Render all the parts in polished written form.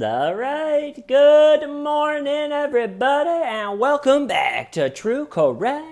All right, good morning, everybody, and welcome back to True Correct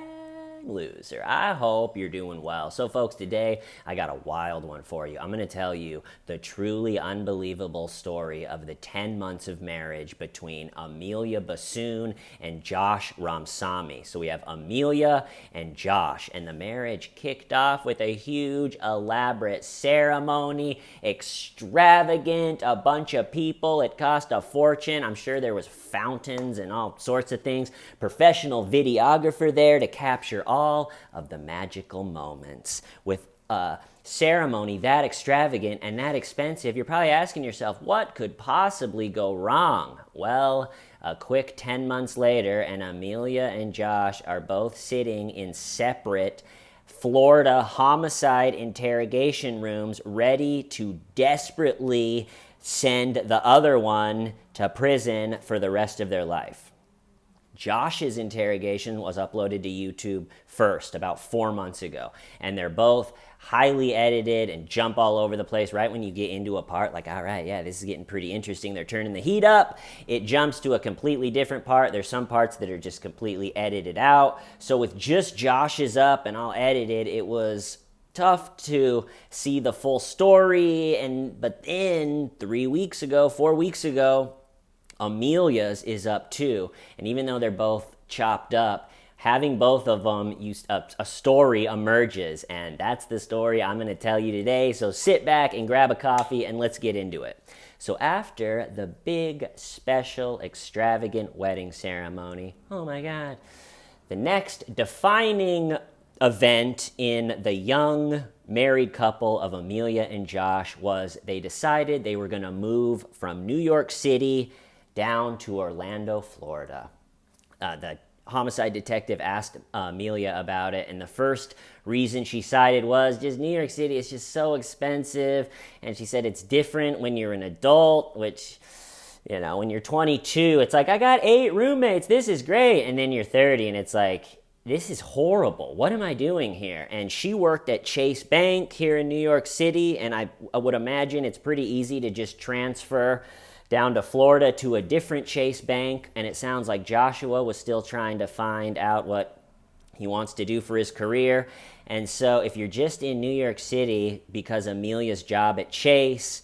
Loser. I hope you're doing well. So, folks, today I got a wild one for you. I'm going to tell you the truly unbelievable story of the 10 months of marriage between Amelia Bassoon and Josh Ramsamy. So, we have Amelia and Josh, and the marriage kicked off with a huge, elaborate ceremony, extravagant, a bunch of people. It cost a fortune. I'm sure there was fountains and all sorts of things. Professional videographer there to capture all of the magical moments. With a ceremony that extravagant and that expensive, you're probably asking yourself, what could possibly go wrong? Well, a quick 10 months later, and Amelia and Josh are both sitting in separate Florida homicide interrogation rooms, ready to desperately send the other one to prison for the rest of their life. Josh's interrogation was uploaded to YouTube first, about 4 months ago. And they're both highly edited and jump all over the place. Right when you get into a part, like, all right, yeah, this is getting pretty interesting. They're turning the heat up. It jumps to a completely different part. There's some parts that are just completely edited out. So with just Josh's up and all edited, it was tough to see the full story. But then 3 weeks ago, 4 weeks ago, Amelia's is up too. And even though they're both chopped up, having both of them, a story emerges. And that's the story I'm going to tell you today. So sit back and grab a coffee and let's get into it. So after the big, special, extravagant wedding ceremony, oh my God, the next defining event in the young married couple of Amelia and Josh was they decided they were going to move from New York City down to Orlando, Florida. The homicide detective asked Amelia about it, and the first reason she cited was just New York City is just so expensive, and she said it's different when you're an adult, which, you know, when you're 22, it's like, I got 8 roommates, this is great, and then you're 30, and it's like, this is horrible. What am I doing here? And she worked at Chase Bank here in New York City, and I would imagine it's pretty easy to just transfer down to Florida to a different Chase Bank, and it sounds like Joshua was still trying to find out what he wants to do for his career. And so if you're just in New York City because Amelia's job at Chase,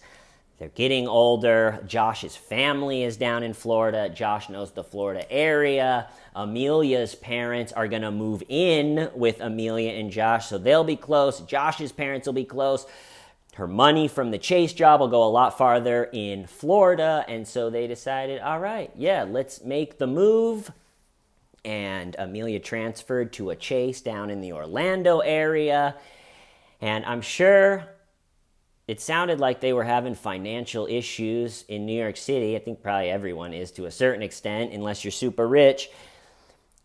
they're getting older, Josh's family is down in Florida, Josh knows the Florida area, Amelia's parents are going to move in with Amelia and Josh, so they'll be close, Josh's parents will be close. Her money from the Chase job will go a lot farther in Florida, and so they decided, all right, yeah, let's make the move. And Amelia transferred to a Chase down in the Orlando area, and I'm sure it sounded like they were having financial issues in New York City. I think probably everyone is to a certain extent, unless you're super rich.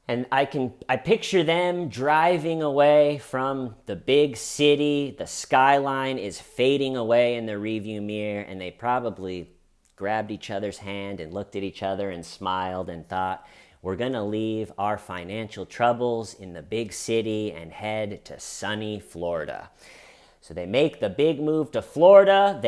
And I picture them driving away from the big city. The skyline is fading away in the rearview mirror, and they probably grabbed each other's hand and looked at each other and smiled and thought, we're going to leave our financial troubles in the big city and head to sunny Florida. So they make the big move to Florida.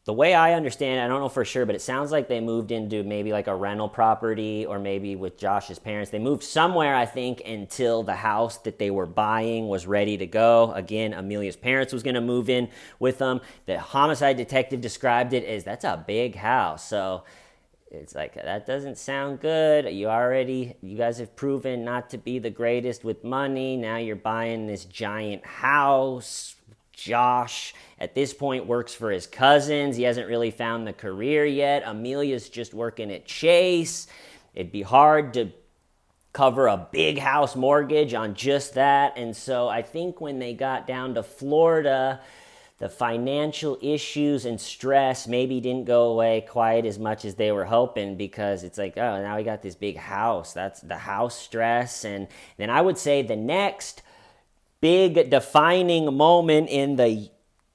The way I understand it, I don't know for sure, but it sounds like they moved into maybe like a rental property or maybe with Josh's parents. They moved somewhere, I think, until the house that they were buying was ready to go. Again, Amelia's parents was going to move in with them. The homicide detective described it as, that's a big house. So it's like, that doesn't sound good. You guys have proven not to be the greatest with money. Now you're buying this giant house. Josh, at this point, works for his cousins. He hasn't really found the career yet. Amelia's just working at Chase. It'd be hard to cover a big house mortgage on just that. And so I think when they got down to Florida, the financial issues and stress maybe didn't go away quite as much as they were hoping, because it's like, oh, now we got this big house. That's the house stress. And then I would say the next big defining moment in the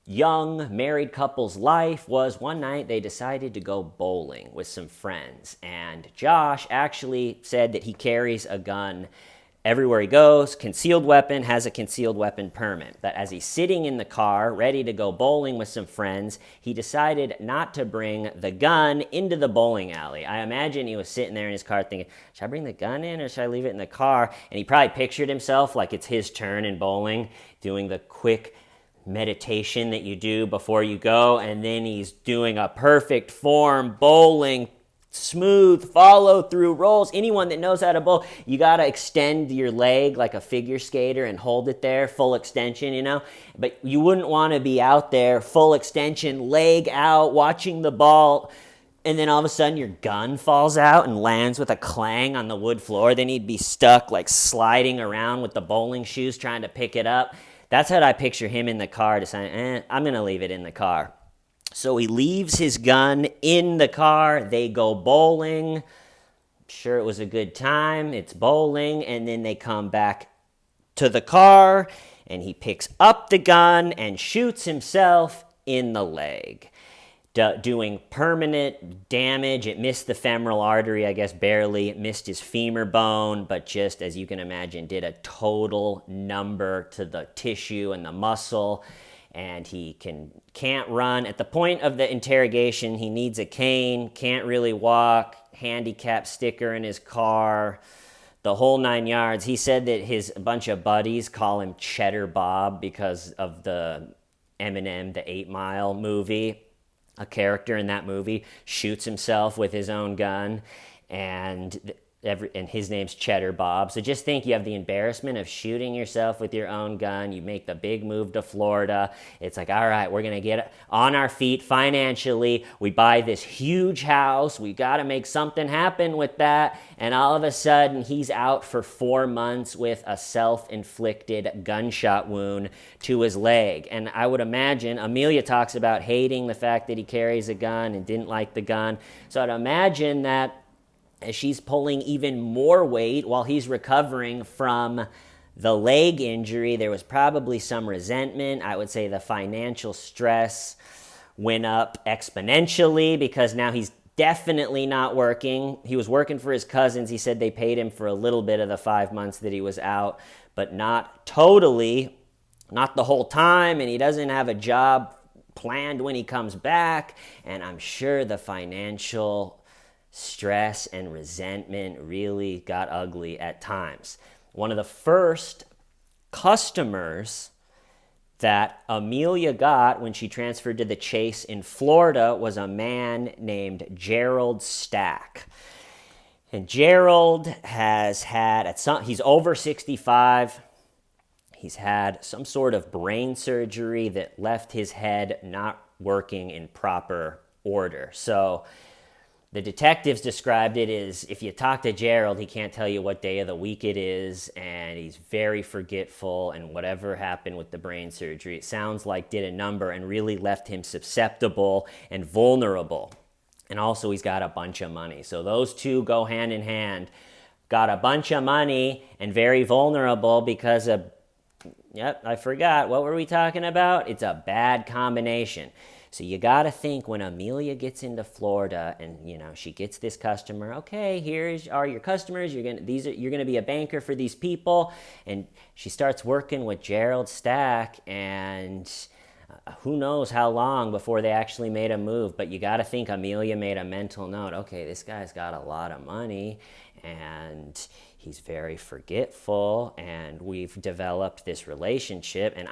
young married couple's life was one night they decided to go bowling with some friends. And Josh actually said that he carries a gun everywhere he goes, concealed weapon, has a concealed weapon permit. But as he's sitting in the car, ready to go bowling with some friends, he decided not to bring the gun into the bowling alley. I imagine he was sitting there in his car thinking, should I bring the gun in or should I leave it in the car? And he probably pictured himself like it's his turn in bowling, doing the quick meditation that you do before you go, and then he's doing a perfect form bowling, smooth follow through rolls. Anyone that knows how to bowl, you got to extend your leg like a figure skater and hold it there, full extension, but you wouldn't want to be out there full extension, leg out, watching the ball, and then all of a sudden your gun falls out and lands with a clang on the wood floor. Then he'd be stuck like sliding around with the bowling shoes trying to pick it up. That's how I picture him in the car, deciding, I'm going to leave it in the car. So he leaves his gun in the car. They go bowling. Sure, it was a good time. It's bowling. And then they come back to the car, and he picks up the gun and shoots himself in the leg, doing permanent damage. It missed the femoral artery, I guess, barely. It missed his femur bone, but just, as you can imagine, did a total number to the tissue and the muscle. And he can't run. At the point of the interrogation, he needs a cane, can't really walk, handicap sticker in his car, the whole 9 yards. He said that a bunch of buddies call him Cheddar Bob because of the Eminem, the 8 Mile movie. A character in that movie shoots himself with his own gun, and his name's Cheddar Bob. So just think, you have the embarrassment of shooting yourself with your own gun. You make the big move to Florida. It's like, all right, we're going to get on our feet financially. We buy this huge house. We got to make something happen with that. And all of a sudden, he's out for 4 months with a self-inflicted gunshot wound to his leg. And I would imagine, Amelia talks about hating the fact that he carries a gun and didn't like the gun. So I'd imagine that as she's pulling even more weight while he's recovering from the leg injury, there was probably some resentment. I would say the financial stress went up exponentially because now he's definitely not working. He was working for his cousins. He said they paid him for a little bit of the 5 months that he was out, but not totally, not the whole time, and he doesn't have a job planned when he comes back. And I'm sure the financial stress and resentment really got ugly at times. One of the first customers that Amelia got when she transferred to the Chase in Florida was a man named Gerald Stack. And Gerald has had, he's over 65. He's had some sort of brain surgery that left his head not working in proper order. So the detectives described it as, if you talk to Gerald, he can't tell you what day of the week it is, and he's very forgetful, and whatever happened with the brain surgery, it sounds like did a number and really left him susceptible and vulnerable. And also he's got a bunch of money. So those two go hand in hand. Got a bunch of money and very vulnerable because of, I forgot, what were we talking about? It's a bad combination. So you got to think, when Amelia gets into Florida and, she gets this customer, okay, here are your customers. You're going to be a banker for these people. And she starts working with Gerald Stack, and who knows how long before they actually made a move. But you got to think Amelia made a mental note. Okay, this guy's got a lot of money, and he's very forgetful, and we've developed this relationship. And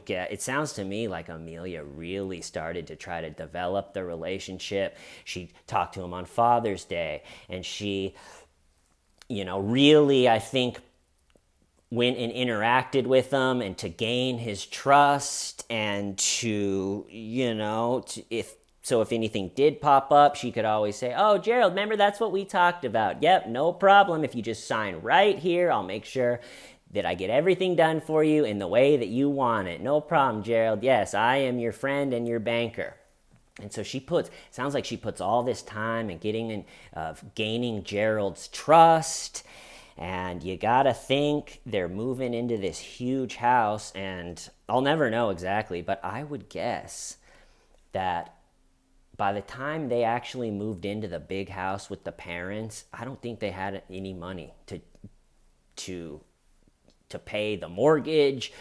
it sounds to me like Amelia really started to try to develop the relationship. She talked to him on Father's Day, and she, really, I think, went and interacted with him, and to gain his trust, and to, if anything did pop up, she could always say, oh, Gerald, remember, that's what we talked about. Yep, no problem. If you just sign right here, I'll make sure that I get everything done for you in the way that you want it. No problem, Gerald. Yes, I am your friend and your banker. And so sounds like she puts all this time in gaining Gerald's trust. And you gotta think they're moving into this huge house, and I'll never know exactly, but I would guess that by the time they actually moved into the big house with the parents, I don't think they had any money to to pay the mortgage.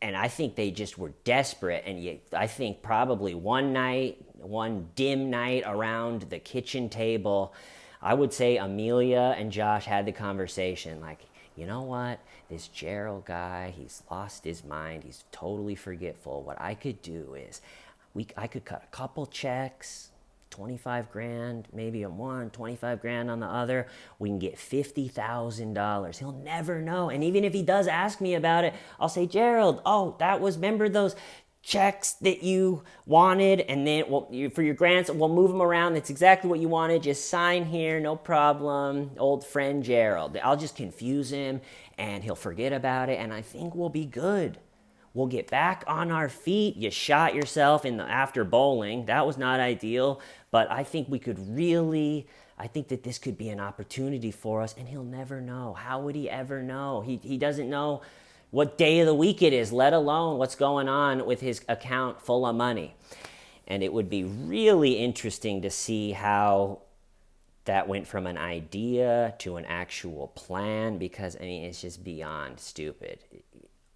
And I think they just were desperate. And I think probably one dim night around the kitchen table, I would say Amelia and Josh had the conversation like, you know what? This Gerald guy, he's lost his mind. He's totally forgetful. What I could do is I could cut a couple checks, 25 grand, maybe on one, 25 grand on the other. We can get $50,000. He'll never know. And even if he does ask me about it, I'll say, Gerald, remember those checks that you wanted? And then for your grants, we'll move them around. That's exactly what you wanted. Just sign here, no problem. Old friend Gerald. I'll just confuse him and he'll forget about it. And I think we'll be good. We'll get back on our feet. You shot yourself after bowling. That was not ideal, but I think I think that this could be an opportunity for us, and he'll never know. How would he ever know? He doesn't know what day of the week it is, let alone what's going on with his account full of money. And it would be really interesting to see how that went from an idea to an actual plan, because, I mean, it's just beyond stupid.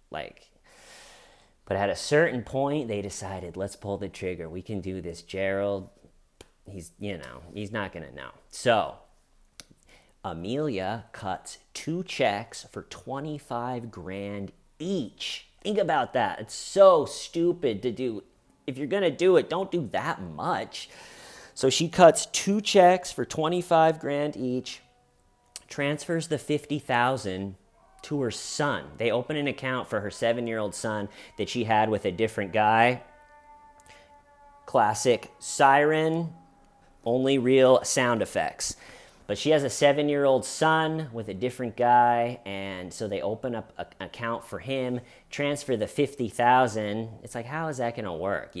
But at a certain point, they decided, let's pull the trigger. We can do this. Gerald, he's not going to know. So Amelia cuts 2 checks for 25 grand each. Think about that. It's so stupid to do. If you're going to do it, don't do that much. So she cuts 2 checks for 25 grand each, transfers the 50,000 to her son. They open an account for her 7-year-old son that she had with a different guy. Classic siren, only real sound effects. But she has a 7-year-old son with a different guy, and so they open up an account for him, transfer the 50,000. It's like, how is that going to work?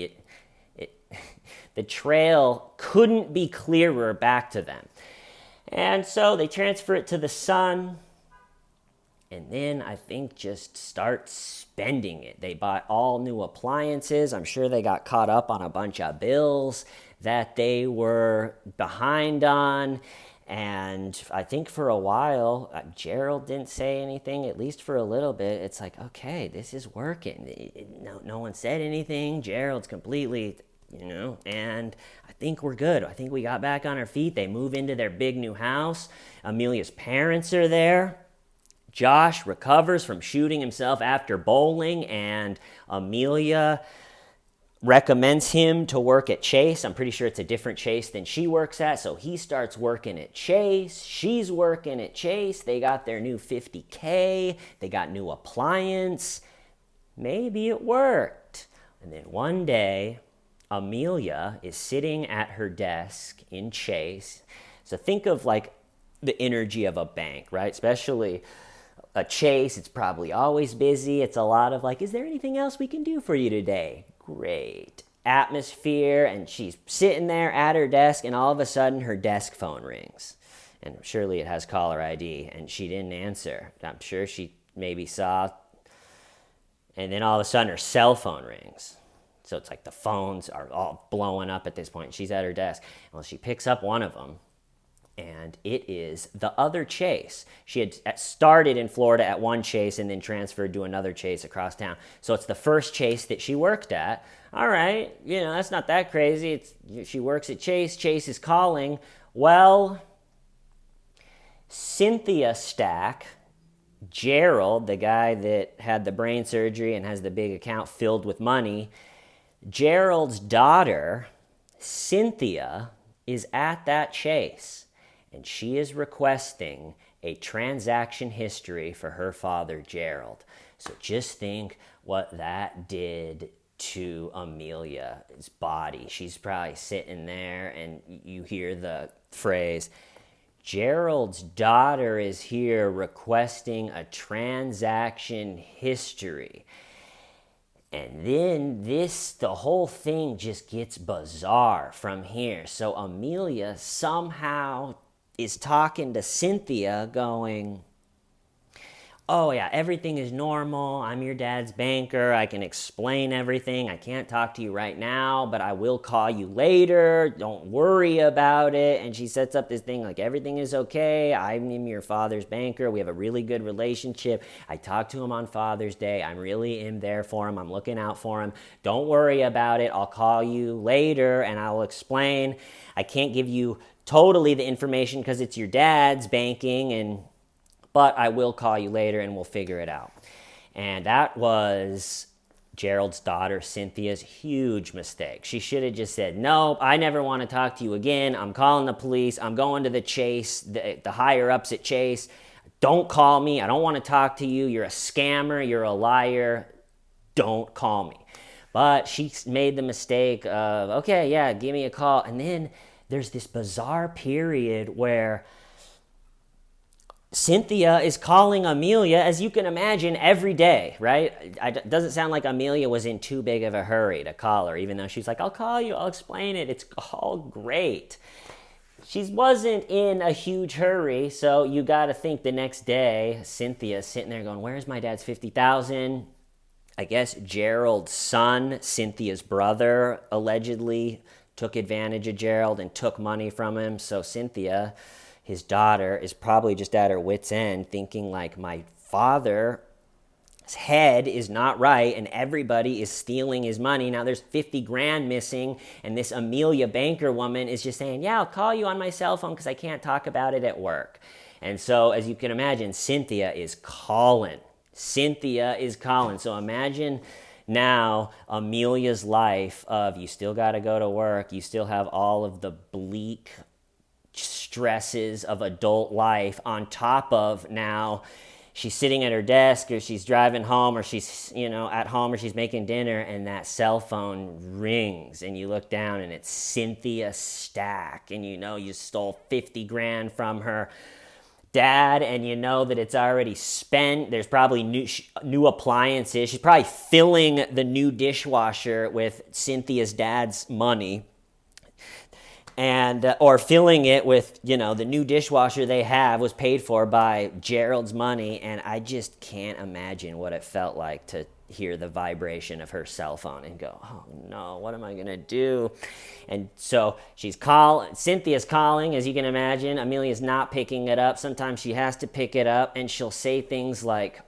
The trail couldn't be clearer back to them. And so they transfer it to the son. And then I think just start spending it. They bought all new appliances. I'm sure they got caught up on a bunch of bills that they were behind on. And I think for a while, Gerald didn't say anything, at least for a little bit. It's like, okay, this is working. No one said anything. Gerald's completely, and I think we're good. I think we got back on our feet. They move into their big new house. Amelia's parents are there. Josh recovers from shooting himself after bowling, and Amelia recommends him to work at Chase. I'm pretty sure it's a different Chase than she works at, so he starts working at Chase. She's working at Chase. They got their new $50K. They got new appliance. Maybe it worked. And then one day, Amelia is sitting at her desk in Chase. So think of like the energy of a bank, right? Especially a Chase, it's probably always busy. It's a lot of like, is there anything else we can do for you today? Great atmosphere. And she's sitting there at her desk, and all of a sudden her desk phone rings. And surely it has caller ID, and she didn't answer. I'm sure she maybe saw. And then all of a sudden her cell phone rings. So it's like the phones are all blowing up at this point. She's at her desk. Well, she picks up one of them. And it is the other Chase. She had started in Florida at one Chase and then transferred to another Chase across town. So it's the first Chase that she worked at. All right, that's not that crazy. She works at Chase. Chase is calling. Well, Cynthia Stack, Gerald, the guy that had the brain surgery and has the big account filled with money, Gerald's daughter, Cynthia, is at that Chase. And she is requesting a transaction history for her father, Gerald. So just think what that did to Amelia's body. She's probably sitting there, and you hear the phrase, Gerald's daughter is here requesting a transaction history. And then the whole thing just gets bizarre from here. So Amelia somehow is talking to Cynthia going, oh yeah, everything is normal. I'm your dad's banker. I can explain everything. I can't talk to you right now, but I will call you later. Don't worry about it. And she sets up this thing like everything is okay. I'm your father's banker. We have a really good relationship. I talk to him on Father's Day. I'm really in there for him. I'm looking out for him. Don't worry about it. I'll call you later and I'll explain. I can't give you totally the information because it's your dad's banking, but I will call you later and we'll figure it out. And that was Gerald's daughter Cynthia's huge mistake. She should have just said, nope, I never want to talk to you again. I'm calling the police. I'm going to the Chase, the higher ups at Chase. Don't call me. I don't want to talk to you. You're a scammer. You're a liar. Don't call me. But she made the mistake of, okay, yeah, give me a call. And then there's this bizarre period where Cynthia is calling Amelia, as you can imagine, every day, right? It doesn't sound like Amelia was in too big of a hurry to call her, even though she's like, I'll call you, I'll explain it, it's all great. She wasn't in a huge hurry, so you got to think the next day, Cynthia's sitting there going, where's my dad's $50,000? I guess Gerald's son, Cynthia's brother, allegedly took advantage of Gerald and took money from him, so Cynthia, his daughter, is probably just at her wit's end thinking like, my father's head is not right and everybody is stealing his money. Now there's 50 grand missing and this Amelia banker woman is just saying, yeah, I'll call you on my cell phone because I can't talk about it at work. And so as you can imagine, Cynthia is calling. So imagine now Amelia's life of you still got to go to work. You still have all of the bleak stresses of adult life on top of now she's sitting at her desk or she's driving home or she's at home or she's making dinner and that cell phone rings and you look down and it's Cynthia Stack and you stole 50 grand from her dad and you know that it's already spent. There's probably new appliances. She's probably filling the new dishwasher with Cynthia's dad's money. And or filling it with, the new dishwasher they have was paid for by Gerald's money. And I just can't imagine what it felt like to hear the vibration of her cell phone and go, oh no, what am I going to do? And so Cynthia's calling, as you can imagine. Amelia's not picking it up. Sometimes she has to pick it up and she'll say things like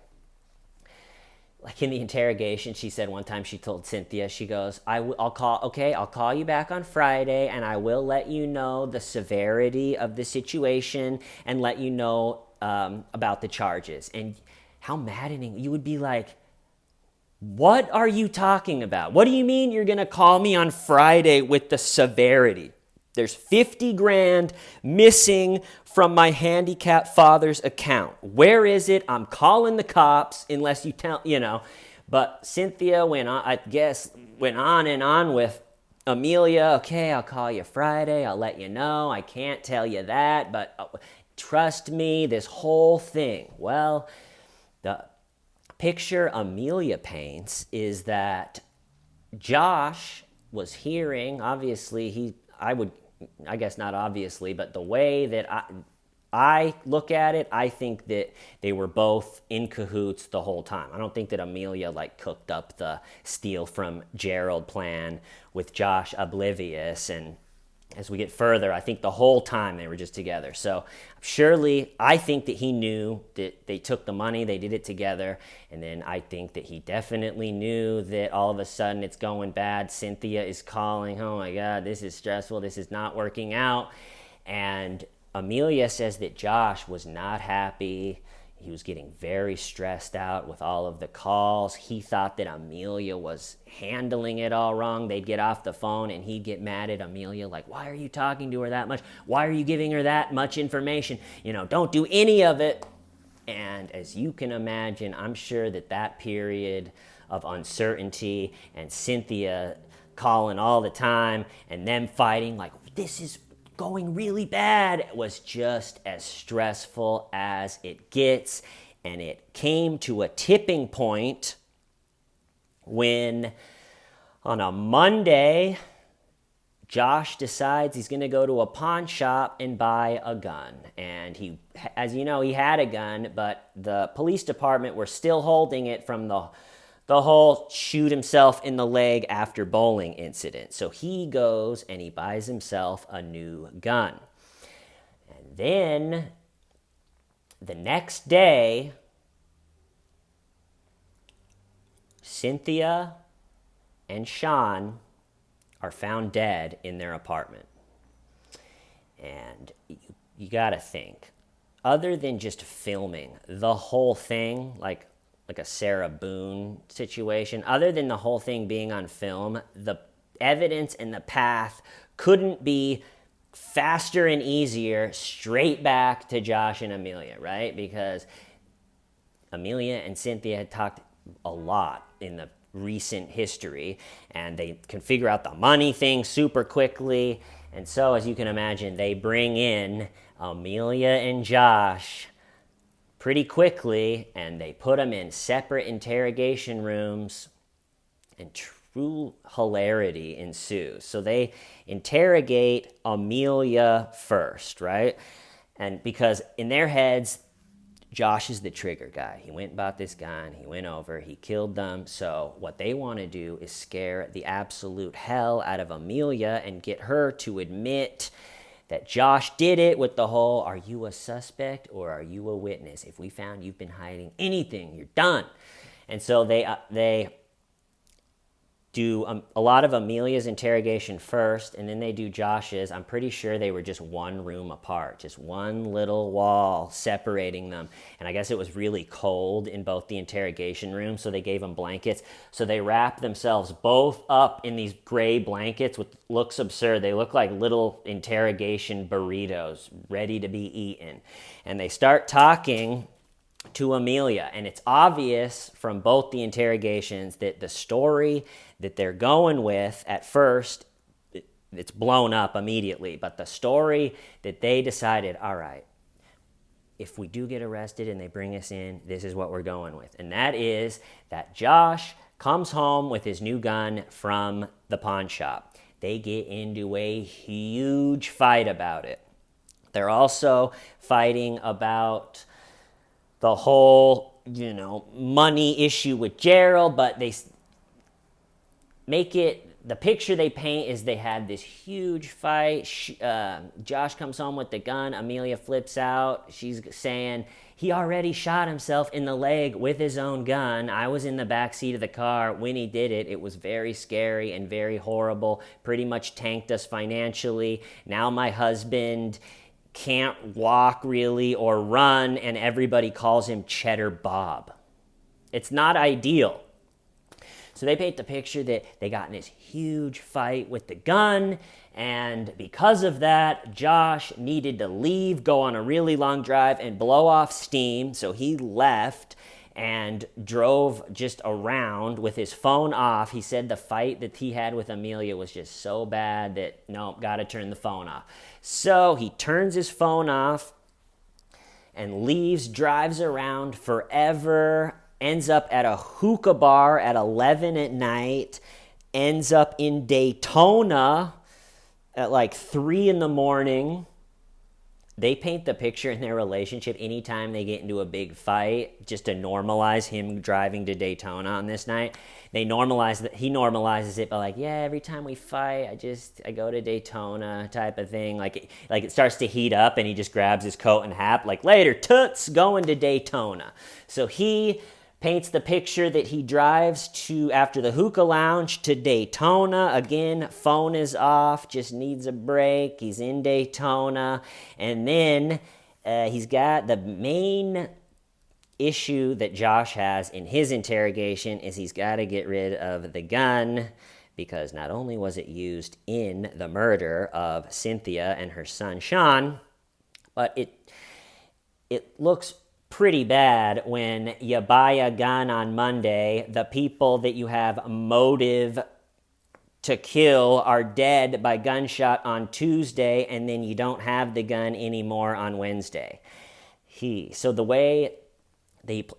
in the interrogation, she said one time, she told Cynthia, she goes, I'll call you back on Friday and I will let you know the severity of the situation and let you know about the charges. And how maddening. You would be like, what are you talking about? What do you mean you're going to call me on Friday with the severity? There's 50 grand missing from my handicapped father's account. Where is it? I'm calling the cops unless you tell, But Cynthia went on and on with Amelia. Okay, I'll call you Friday. I'll let you know. I can't tell you that, but trust me, this whole thing. Well, the picture Amelia paints is that Josh was hearing, obviously, I guess not obviously, but the way that I look at it, I think that they were both in cahoots the whole time. I don't think that Amelia cooked up the steal from Gerald plan with Josh oblivious. And as we get further, I think the whole time they were just together. So surely I think that he knew that they took the money, they did it together. And then I think that he definitely knew that all of a sudden it's going bad. Cynthia is calling, oh my God, this is stressful. This is not working out. And Amelia says that Josh was not happy. He was getting very stressed out with all of the calls. He thought that Amelia was handling it all wrong. They'd get off the phone and he'd get mad at Amelia, like, why are you talking to her that much? Why are you giving her that much information? Don't do any of it. And as you can imagine, I'm sure that period of uncertainty and Cynthia calling all the time and them fighting, like, this is going really bad, was just as stressful as it gets. And it came to a tipping point when on a Monday, Josh decides he's going to go to a pawn shop and buy a gun. And he, as you know, he had a gun, but the police department were still holding it from the whole shoot himself in the leg after bowling incident. So he goes and he buys himself a new gun. And then the next day, Cynthia and Sean are found dead in their apartment. And you gotta think, other than just filming the whole thing, like a Sarah Boone situation, other than the whole thing being on film, the evidence and the path couldn't be faster and easier straight back to Josh and Amelia, right? Because Amelia and Cynthia had talked a lot in the recent history, and they can figure out the money thing super quickly. And so, as you can imagine, they bring in Amelia and Josh pretty quickly, and they put them in separate interrogation rooms, and true hilarity ensues. So they interrogate Amelia first, right? And because in their heads, Josh is the trigger guy. He went and bought this gun, he went over, he killed them. So what they want to do is scare the absolute hell out of Amelia and get her to admit that Josh did it with the whole, are you a suspect or are you a witness? If we found you've been hiding anything, you're done. And so they do a lot of Amelia's interrogation first, and then they do Josh's. I'm pretty sure they were just one room apart, just one little wall separating them. And I guess it was really cold in both the interrogation rooms, so they gave them blankets. So they wrapped themselves both up in these gray blankets, which looks absurd. They look like little interrogation burritos ready to be eaten. And they start talking to Amelia, and it's obvious from both the interrogations that the story that they're going with at first, it's blown up immediately, but the story that they decided, all right, if we do get arrested and they bring us in, this is what we're going with. And that is that Josh comes home with his new gun from the pawn shop. They get into a huge fight about it. They're also fighting about the whole, money issue with Gerald, but they make it, the picture they paint is they had this huge fight. Josh comes home with the gun. Amelia flips out. She's saying, he already shot himself in the leg with his own gun. I was in the back seat of the car when he did it. It was very scary and very horrible. Pretty much tanked us financially. Now my husband can't walk really or run, and everybody calls him Cheddar Bob. It's not ideal. So they paint the picture that they got in this huge fight with the gun, and because of that, Josh needed to leave, go on a really long drive, and blow off steam. So he left and drove just around with his phone off. He said the fight that he had with Amelia was just so bad that, nope, got to turn the phone off. So he turns his phone off and leaves, drives around forever, ends up at a hookah bar at 11 at night, ends up in Daytona at like 3 in the morning. They paint the picture in their relationship anytime they get into a big fight, just to normalize him driving to Daytona on this night. He normalizes it by like, yeah, every time we fight, I go to Daytona type of thing. Like it starts to heat up and he just grabs his coat and hat, like, later, toots, going to Daytona. So he paints the picture that he drives to, after the hookah lounge, to Daytona. Again, phone is off, just needs a break. He's in Daytona. And then he's got the main issue that Josh has in his interrogation is he's got to get rid of the gun, because not only was it used in the murder of Cynthia and her son Sean, but it looks pretty bad when you buy a gun on Monday, the people that you have motive to kill are dead by gunshot on Tuesday, and then you don't have the gun anymore on Wednesday. So the way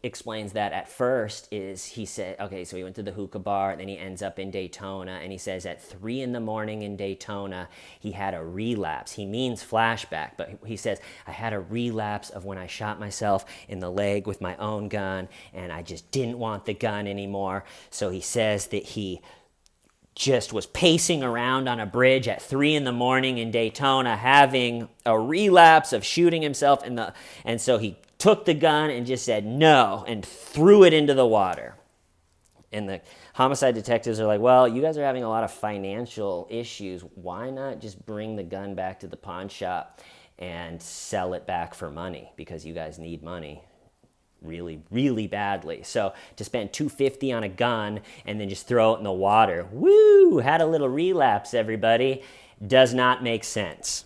explains that at first is he said, okay, so he went to the hookah bar, and then he ends up in Daytona, and he says at 3 in the morning in Daytona, he had a relapse. He means flashback, but he says, I had a relapse of when I shot myself in the leg with my own gun, and I just didn't want the gun anymore. So he says that he just was pacing around on a bridge at 3 in the morning in Daytona, having a relapse of shooting himself and so he took the gun and just said no and threw it into the water. And the homicide detectives are like, well, you guys are having a lot of financial issues. Why not just bring the gun back to the pawn shop and sell it back for money? Because you guys need money really, really badly. So to spend $250 on a gun and then just throw it in the water, woo, had a little relapse, everybody, does not make sense.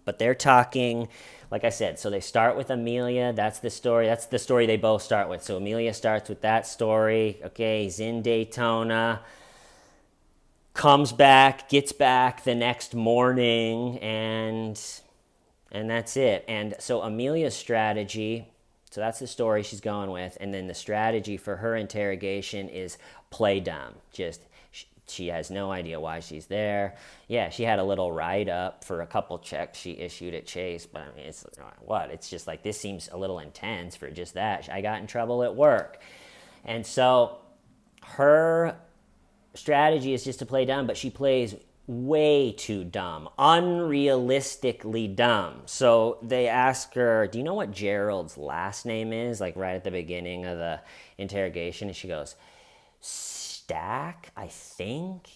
But they're talking, like I said, so they start with Amelia. That's the story. That's the story they both start with. So Amelia starts with that story. Okay, he's in Daytona, comes back, gets back the next morning, and that's it. And so Amelia's strategy, so that's the story she's going with. And then the strategy for her interrogation is play dumb. She has no idea why she's there. Yeah, she had a little write-up for a couple checks she issued at Chase, but I mean, it's what? It's just like, this seems a little intense for just that. I got in trouble at work. And so her strategy is just to play dumb, but she plays way too dumb, unrealistically dumb. So they ask her, do you know what Gerald's last name is? Like right at the beginning of the interrogation. And she goes, Stack, I think.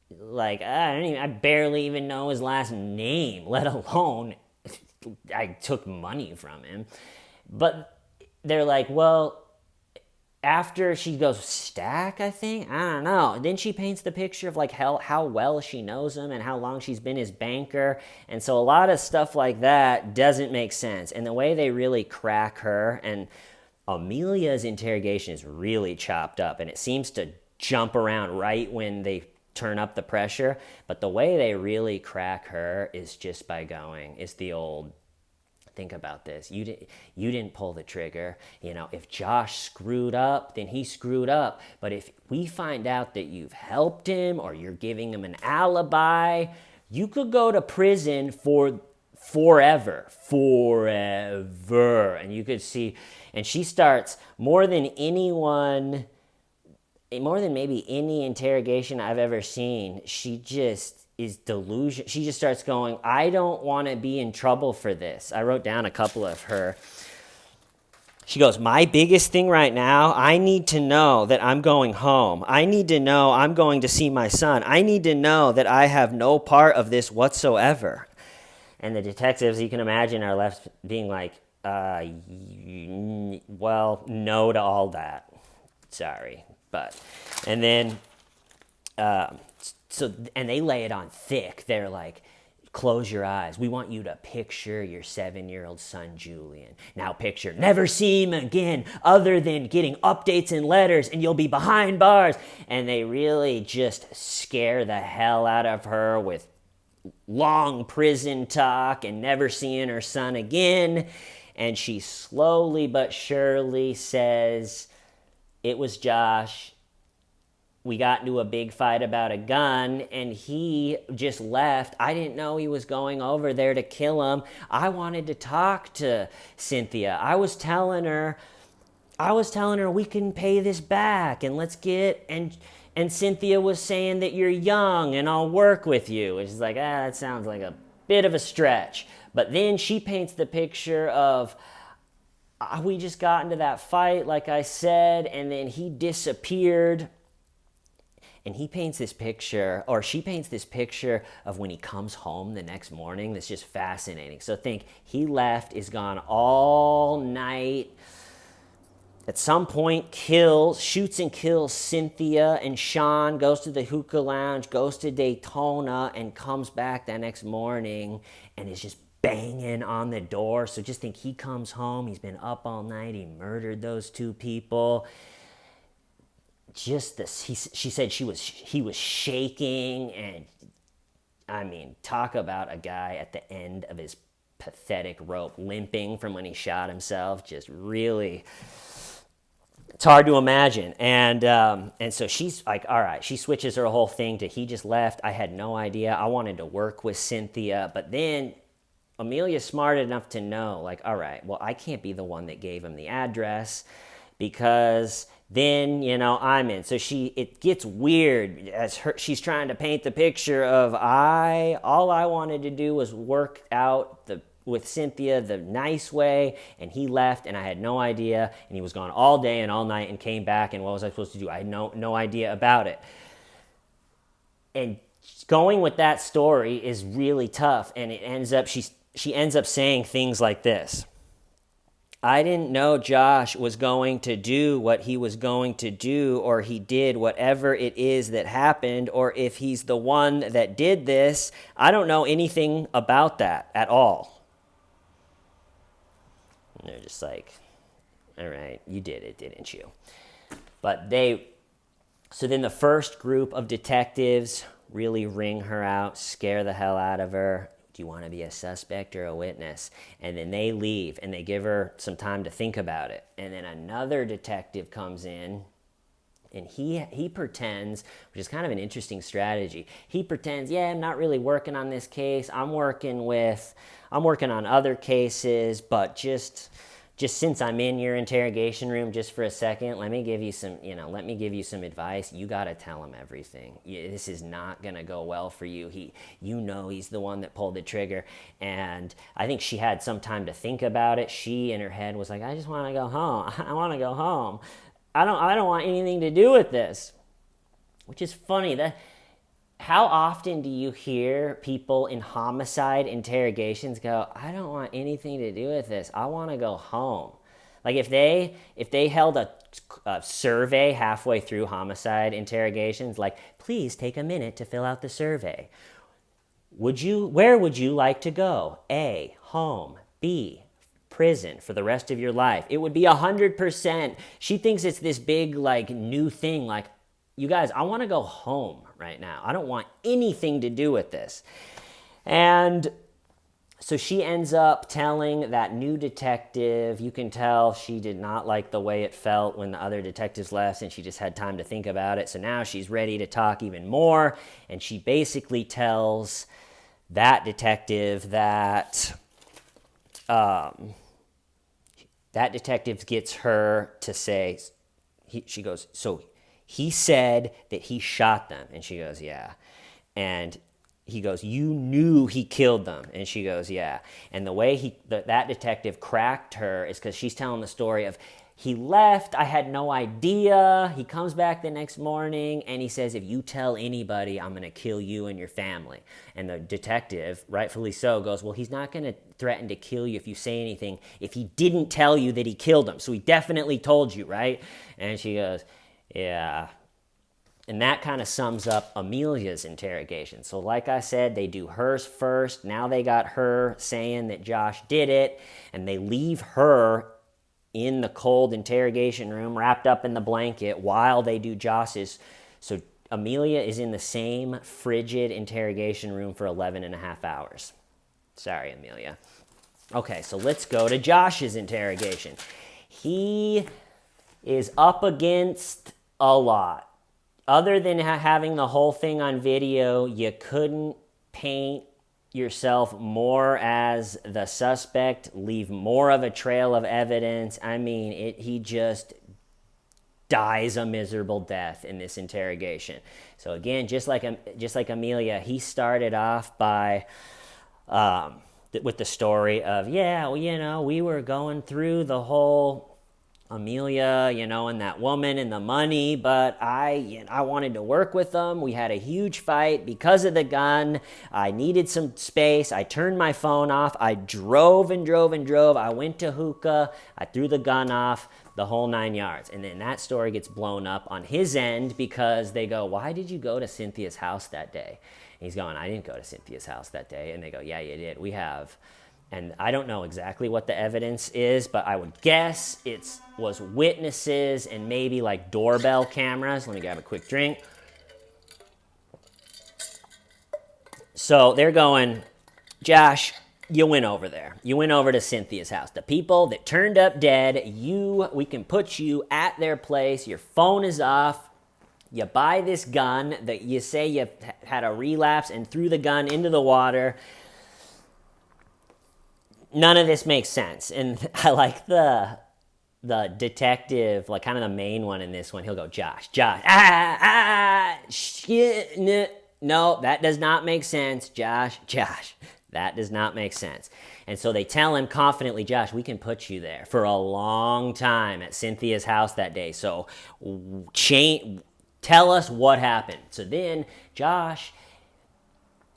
Like, I barely even know his last name, let alone I took money from him. But they're like, well, after she goes, Stack, I think? I don't know. Then she paints the picture of like how well she knows him and how long she's been his banker. And so a lot of stuff like that doesn't make sense. And the way they really crack her, and Amelia's interrogation is really chopped up, and it seems to jump around right when they turn up the pressure. But the way they really crack her is just by going, it's the old, think about this. You didn't pull the trigger. You know, if Josh screwed up, then he screwed up. But if we find out that you've helped him or you're giving him an alibi, you could go to prison for forever. And you could see, and she starts more than maybe any interrogation I've ever seen, she just is delusion. She just starts going, I don't want to be in trouble for this. I wrote down a couple of her. She goes, my biggest thing right now, I need to know that I'm going home. I need to know I'm going to see my son. I need to know that I have no part of this whatsoever. And the detectives, you can imagine, are left being like, well, no to all that. Sorry. And then, and they lay it on thick. They're like, close your eyes. We want you to picture your 7-year-old son, Julian. Now picture, never see him again other than getting updates and letters, and you'll be behind bars. And they really just scare the hell out of her with long prison talk and never seeing her son again. And she slowly but surely says, it was Josh. We got into a big fight about a gun, and he just left. I didn't know he was going over there to kill him. I wanted to talk to Cynthia. I was telling her we can pay this back, and let's get, and Cynthia was saying that you're young and I'll work with you. And she's like, that sounds like a bit of a stretch. But then she paints the picture of, we just got into that fight, like I said, and then he disappeared. And he paints this picture, or she paints this picture of when he comes home the next morning. That's just fascinating. So think, he left, is gone all night. At some point, shoots and kills Cynthia and Sean, goes to the hookah lounge, goes to Daytona, and comes back that next morning and is just banging on the door. So just think, he comes home, he's been up all night, he murdered those two people. Just this, she said he was shaking, and I mean, talk about a guy at the end of his pathetic rope, limping from when he shot himself. Just really, it's hard to imagine. And so she's like, all right, she switches her whole thing to he just left. I had no idea. I wanted to work with Cynthia. But then Amelia's smart enough to know, like, all right, well, I can't be the one that gave him the address because then, I'm in. So it gets weird as she's trying to paint the picture of all I wanted to do was work out with Cynthia the nice way, and he left, and I had no idea, and he was gone all day and all night and came back, and what was I supposed to do? I had no idea about it. And going with that story is really tough, and she ends up saying things like this. I didn't know Josh was going to do what he was going to do, or he did whatever it is that happened, or if he's the one that did this. I don't know anything about that at all. And they're just like, all right, you did it, didn't you? But so then the first group of detectives really ring her out, scare the hell out of her. Do you want to be a suspect or a witness? And then they leave, and they give her some time to think about it. And then another detective comes in, and he pretends, which is kind of an interesting strategy. He pretends, I'm not really working on this case. I'm working on other cases, but just since I'm in your interrogation room just for a second, let me give you some advice. You got to tell him everything. This is not going to go well for you. He's the one that pulled the trigger. And I think she had some time to think about it. She in her head was like, I just want to go home. I want to go home. I don't want anything to do with this. Which is funny. How often do you hear people in homicide interrogations go, I don't want anything to do with this. I want to go home. Like if they held a survey halfway through homicide interrogations, like, please take a minute to fill out the survey. Where would you like to go? A, home. B, prison for the rest of your life. It would be 100%. She thinks it's this big, like, new thing. Like, you guys, I want to go home right now. I don't want anything to do with this. And so she ends up telling that new detective, you can tell she did not like the way it felt when the other detectives left, and she just had time to think about it. So now she's ready to talk even more, and she basically tells that detective that detective gets her to say, she goes, so he said that he shot them. And she goes, yeah. And he goes, you knew he killed them. And she goes, yeah. And the way that detective cracked her is because she's telling the story of, he left, I had no idea. He comes back the next morning and he says, if you tell anybody, I'm going to kill you and your family. And the detective, rightfully so, goes, well, he's not going to threaten to kill you if you say anything if he didn't tell you that he killed him. So he definitely told you, right? And she goes, yeah. And that kind of sums up Amelia's interrogation. So like I said, they do hers first. Now they got her saying that Josh did it, and they leave her in the cold interrogation room wrapped up in the blanket while they do Josh's. So Amelia is in the same frigid interrogation room for 11 and a half hours. Sorry, Amelia. Okay, so let's go to Josh's interrogation. He is up against a lot. Other than having the whole thing on video, you couldn't paint yourself more as the suspect, leave more of a trail of evidence. I mean, he just dies a miserable death in this interrogation. So again, just like Amelia, he started off by with the story of, we were going through the whole Amelia, and that woman and the money, but I wanted to work with them. We had a huge fight because of the gun. I needed some space. I turned my phone off. I drove and drove and drove. I went to hookah. I threw the gun off, the whole 9 yards. And then that story gets blown up on his end because they go, why did you go to Cynthia's house that day? And he's going, I didn't go to Cynthia's house that day. And they go, yeah, you did. We have. And I don't know exactly what the evidence is, but I would guess it was witnesses and maybe like doorbell cameras. Let me grab a quick drink. So they're going, Josh, you went over there. You went over to Cynthia's house. The people that turned up dead, we can put you at their place. Your phone is off. You buy this gun that you say you had a relapse and threw the gun into the water. None of this makes sense. And I like the detective, like kind of the main one in this one. He'll go, Josh, shit, no, that does not make sense, Josh, that does not make sense. And so they tell him confidently, Josh, we can put you there for a long time at Cynthia's house that day. So tell us what happened. So then Josh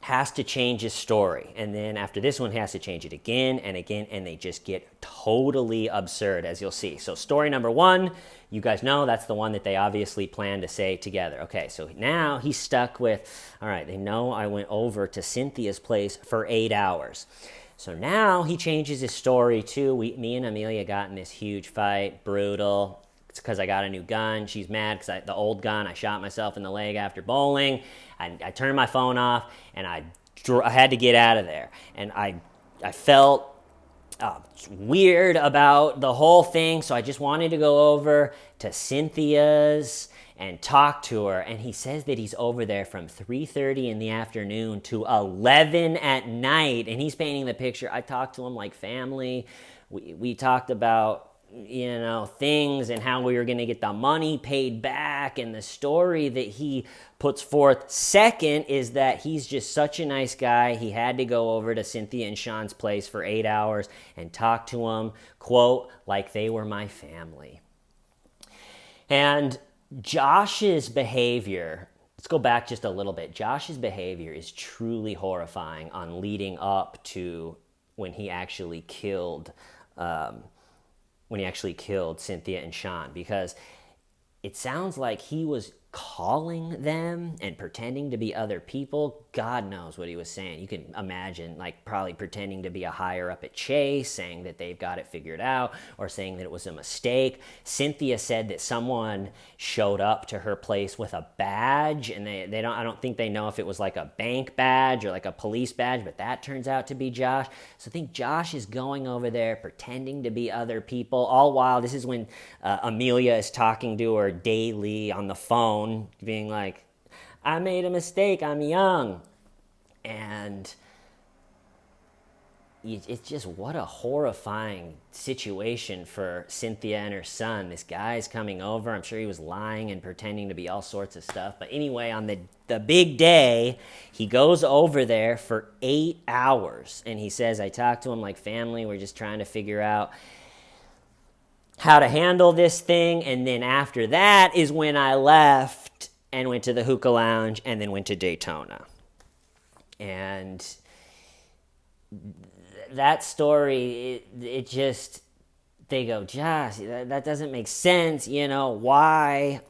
has to change his story. And then after this one, he has to change it again and again, and they just get totally absurd, as you'll see. So story number 1, you guys know that's the one that they obviously plan to say together. Okay, so now he's stuck with, all right, they know I went over to Cynthia's place for 8 hours. So now he changes his story too. Me and Amelia got in this huge fight, brutal. It's because I got a new gun. She's mad because the old gun, I shot myself in the leg after bowling. I turned my phone off, and I had to get out of there. And I felt weird about the whole thing, so I just wanted to go over to Cynthia's and talk to her. And he says that he's over there from 3:30 in the afternoon to 11 at night, and he's painting the picture. I talked to him like family. We talked about things and how we were going to get the money paid back. And the story that he puts forth second is that he's just such a nice guy. He had to go over to Cynthia and Sean's place for 8 hours and talk to them, quote, like they were my family. And Josh's behavior, let's go back just a little bit. Josh's behavior is truly horrifying on leading up to when he actually killed Cynthia and Sean, because it sounds like he was calling them and pretending to be other people. God knows what he was saying. You can imagine, like, probably pretending to be a higher up at Chase, saying that they've got it figured out, or saying that it was a mistake. Cynthia said that someone showed up to her place with a badge, and I don't think they know if it was like a bank badge or like a police badge, but that turns out to be Josh. So I think Josh is going over there pretending to be other people, all while this is when Amelia is talking to her daily on the phone, being like, I made a mistake, I'm young. And it's just, what a horrifying situation for Cynthia and her son. This guy's coming over. I'm sure he was lying and pretending to be all sorts of stuff. But anyway, on the big day, he goes over there for 8 hours. And he says, I talked to him like family. We're just trying to figure out how to handle this thing. And then after that is when I left and went to the hookah lounge and then went to Daytona. And that story, it just, they go, Josh, that doesn't make sense. Why?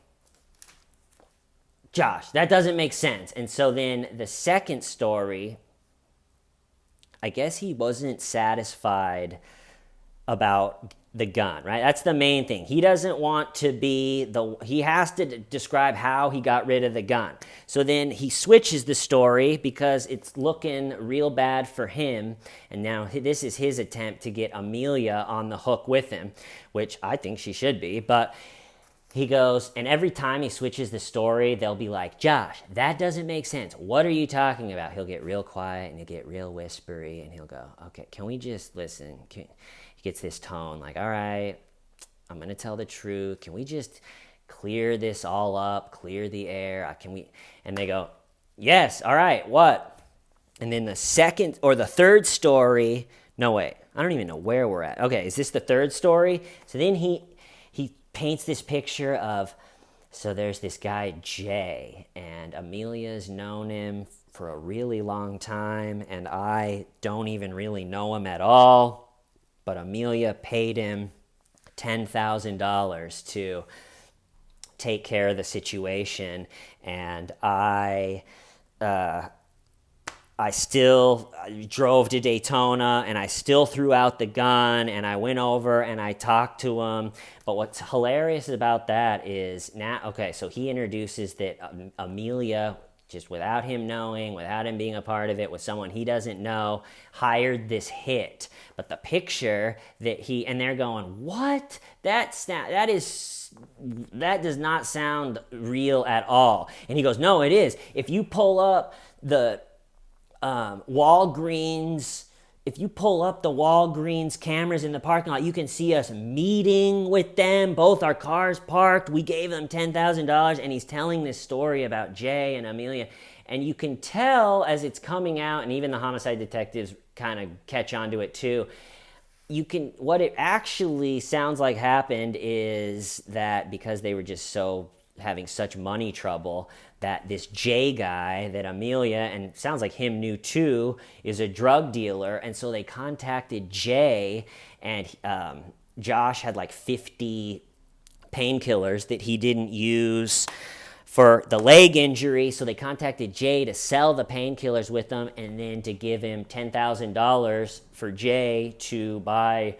Josh, that doesn't make sense. And so then the second story, I guess he wasn't satisfied about the gun, right? That's the main thing. He doesn't want to be he has to describe how he got rid of the gun. So then he switches the story because it's looking real bad for him. And now this is his attempt to get Amelia on the hook with him, which I think she should be. But he goes, and every time he switches the story, they'll be like, Josh, that doesn't make sense. What are you talking about? He'll get real quiet and he'll get real whispery and he'll go, okay, can we just listen? He gets this tone like, all right, I'm going to tell the truth. Can we just clear this all up, clear the air? And they go, yes, all right, what? And then the second or the third story, no, wait, I don't even know where we're at. Okay, is this the third story? So then he paints this picture of, so there's this guy, Jay, and Amelia's known him for a really long time, and I don't even really know him at all, but Amelia paid him $10,000 to take care of the situation, and I still drove to Daytona, and I still threw out the gun, and I went over and I talked to him. But what's hilarious about that is now, okay, so he introduces that Amelia just without him knowing, without him being a part of it, with someone he doesn't know, hired this hit. But the picture that and they're going, what? That does not sound real at all. And he goes, no, it is. If you pull up the Walgreens cameras in the parking lot, you can see us meeting with them. Both our cars parked. We gave them $10,000. And he's telling this story about Jay and Amelia. And you can tell as it's coming out, and even the homicide detectives kind of catch on to it too. What it actually sounds like happened is that because they were just having such money trouble, that this Jay guy that Amelia, and sounds like him knew too, is a drug dealer. And so they contacted Jay, and Josh had like 50 painkillers that he didn't use for the leg injury. So they contacted Jay to sell the painkillers with them, and then to give him $10,000 for Jay to buy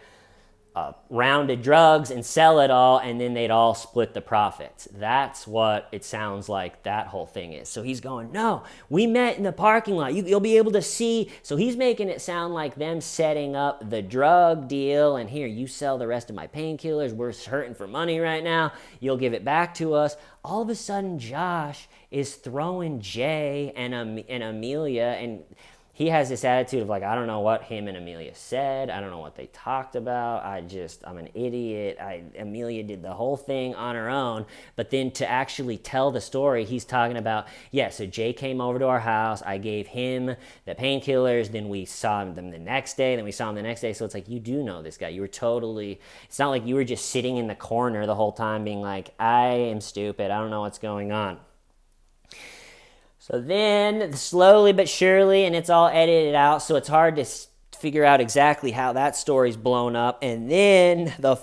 a round of drugs and sell it all, and then they'd all split the profits. That's what it sounds like that whole thing is. So he's going, no, we met in the parking lot. You'll be able to see. So he's making it sound like them setting up the drug deal, and here, you sell the rest of my painkillers. We're hurting for money right now. You'll give it back to us. All of a sudden, Josh is throwing Jay and Amelia, and he has this attitude of like, I don't know what him and Amelia said. I don't know what they talked about. I'm an idiot. Amelia did the whole thing on her own. But then to actually tell the story, he's talking about, so Jay came over to our house. I gave him the painkillers. Then we saw them the next day. Then we saw him the next day. So it's like, you do know this guy. It's not like you were just sitting in the corner the whole time being like, I am stupid. I don't know what's going on. So then, slowly but surely, and it's all edited out, so it's hard to figure out exactly how that story's blown up. And then the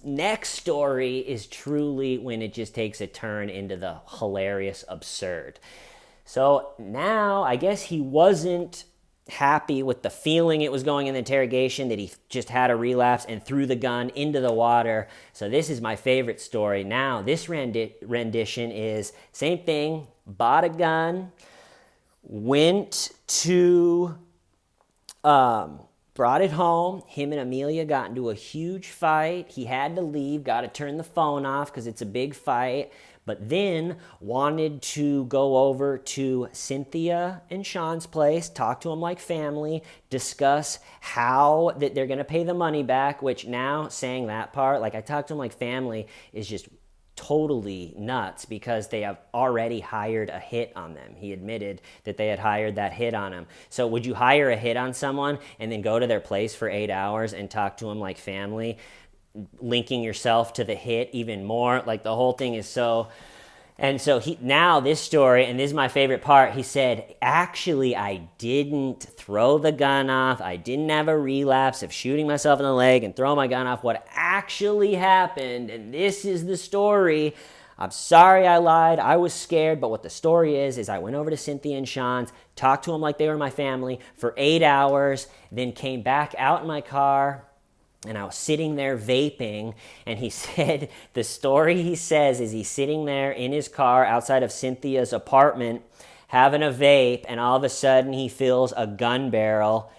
next story is truly when it just takes a turn into the hilarious absurd. So now, I guess he wasn't happy with the feeling it was going in the interrogation, that he just had a relapse and threw the gun into the water. So this is my favorite story. Now, this rendition is same thing. Bought a gun, went to, brought it home. Him and Amelia got into a huge fight. He had to leave, got to turn the phone off because it's a big fight. But then wanted to go over to Cynthia and Sean's place, talk to them like family, discuss how that they're going to pay the money back, which now saying that part, like I talked to them like family, is just totally nuts because they have already hired a hit on them. He admitted that they had hired that hit on him. So would you hire a hit on someone and then go to their place for 8 hours and talk to them like family, linking yourself to the hit even more? Like the whole thing is so... And so now this story, and this is my favorite part, he said, actually, I didn't throw the gun off. I didn't have a relapse of shooting myself in the leg and throwing my gun off. What actually happened, and this is the story, I'm sorry I lied. I was scared, but what the story is I went over to Cynthia and Sean's, talked to them like they were my family for 8 hours, then came back out in my car, and I was sitting there vaping, and he said, the story he says is he's sitting there in his car outside of Cynthia's apartment having a vape, and all of a sudden he feels a gun barrel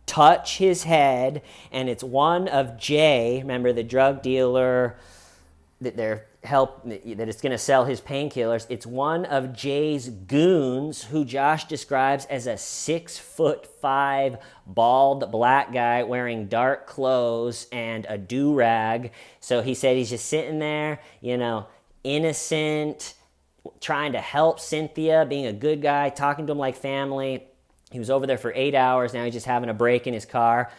touch his head, and it's one of Jay, remember the drug dealer that it's going to sell his painkillers. It's one of Jay's goons, who Josh describes as a 6'5" bald black guy wearing dark clothes and a do-rag. So he said he's just sitting there, innocent, trying to help Cynthia, being a good guy, talking to him like family. He was over there for 8 hours. Now he's just having a break in his car.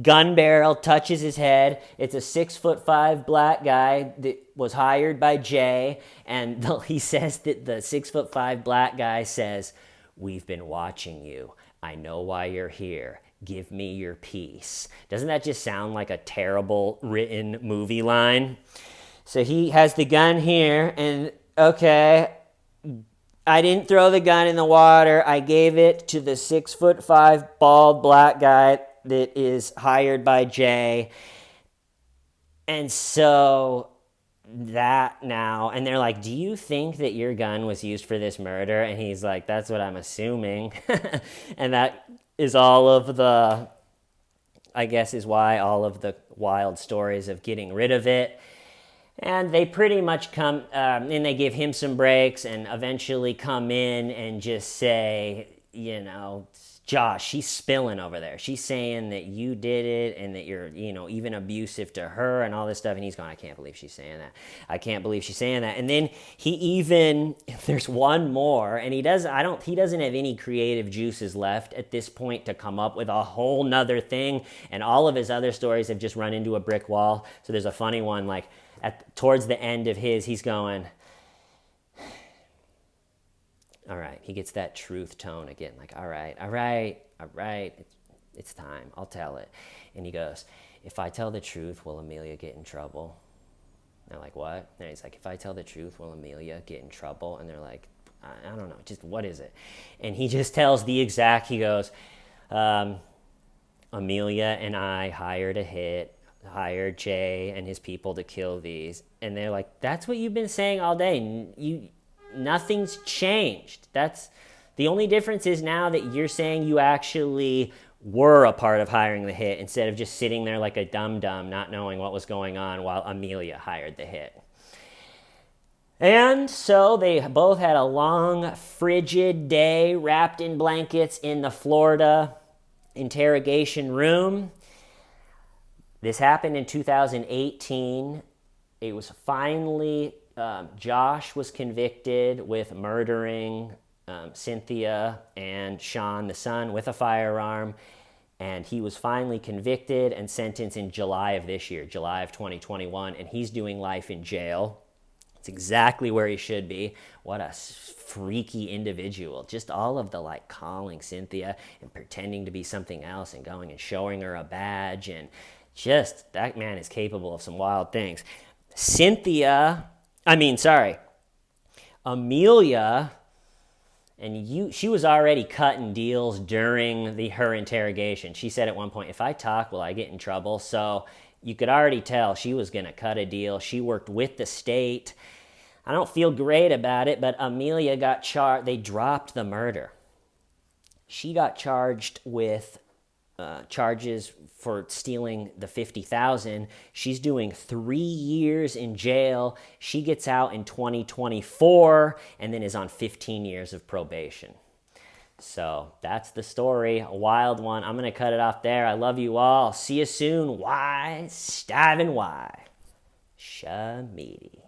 Gun barrel touches his head. It's a 6'5" black guy that was hired by Jay, and he says that the 6'5" black guy says, "We've been watching you. I know why you're here. Give me your piece." Doesn't that just sound like a terrible written movie line? So he has the gun here, and okay, I didn't throw the gun in the water. I gave it to the 6'5" bald black guy that is hired by Jay. And so that now, and they're like, do you think that your gun was used for this murder? And he's like, that's what I'm assuming. And that is all of the, I guess, is why all of the wild stories of getting rid of it. And they pretty much come, and they give him some breaks and eventually come in and just say, Josh, she's spilling over there. She's saying that you did it and that you're, even abusive to her and all this stuff. And he's going, I can't believe she's saying that. I can't believe she's saying that. And then there's one more, and he doesn't have any creative juices left at this point to come up with a whole nother thing. And all of his other stories have just run into a brick wall. So there's a funny one, like, towards the end of he's going, all right, he gets that truth tone again, like, all right, it's time, I'll tell it. And he goes, if I tell the truth, will Amelia get in trouble? And they're like, what? And he's like, if I tell the truth, will Amelia get in trouble? And they're like, I don't know, just what is it? And he just tells he goes, Amelia and I hired Jay and his people to kill these. And they're like, that's what you've been saying all day. Nothing's changed. That's the only difference is now that you're saying you actually were a part of hiring the hit instead of just sitting there like a dum-dum not knowing what was going on while Amelia hired the hit. And so they both had a long, frigid day wrapped in blankets in the Florida interrogation room. This happened in 2018. It was finally, Josh was convicted with murdering Cynthia and Sean, the son, with a firearm. And he was finally convicted and sentenced in July of this year, July of 2021. And he's doing life in jail. It's exactly where he should be. What a freaky individual. Just all of the calling Cynthia and pretending to be something else and going and showing her a badge, and just, that man is capable of some wild things. Amelia, and she was already cutting deals during her interrogation. She said at one point, if I talk, will I get in trouble? So you could already tell she was going to cut a deal. She worked with the state. I don't feel great about it, but Amelia got charged. They dropped the murder. She got charged with charges for stealing the $50,000. She's doing 3 years in jail. She gets out in 2024 and then is on 15 years of probation. So that's the story, a wild one. I'm going to cut it off there. I love you all. See you soon. Why? Stiving why? Shamedi.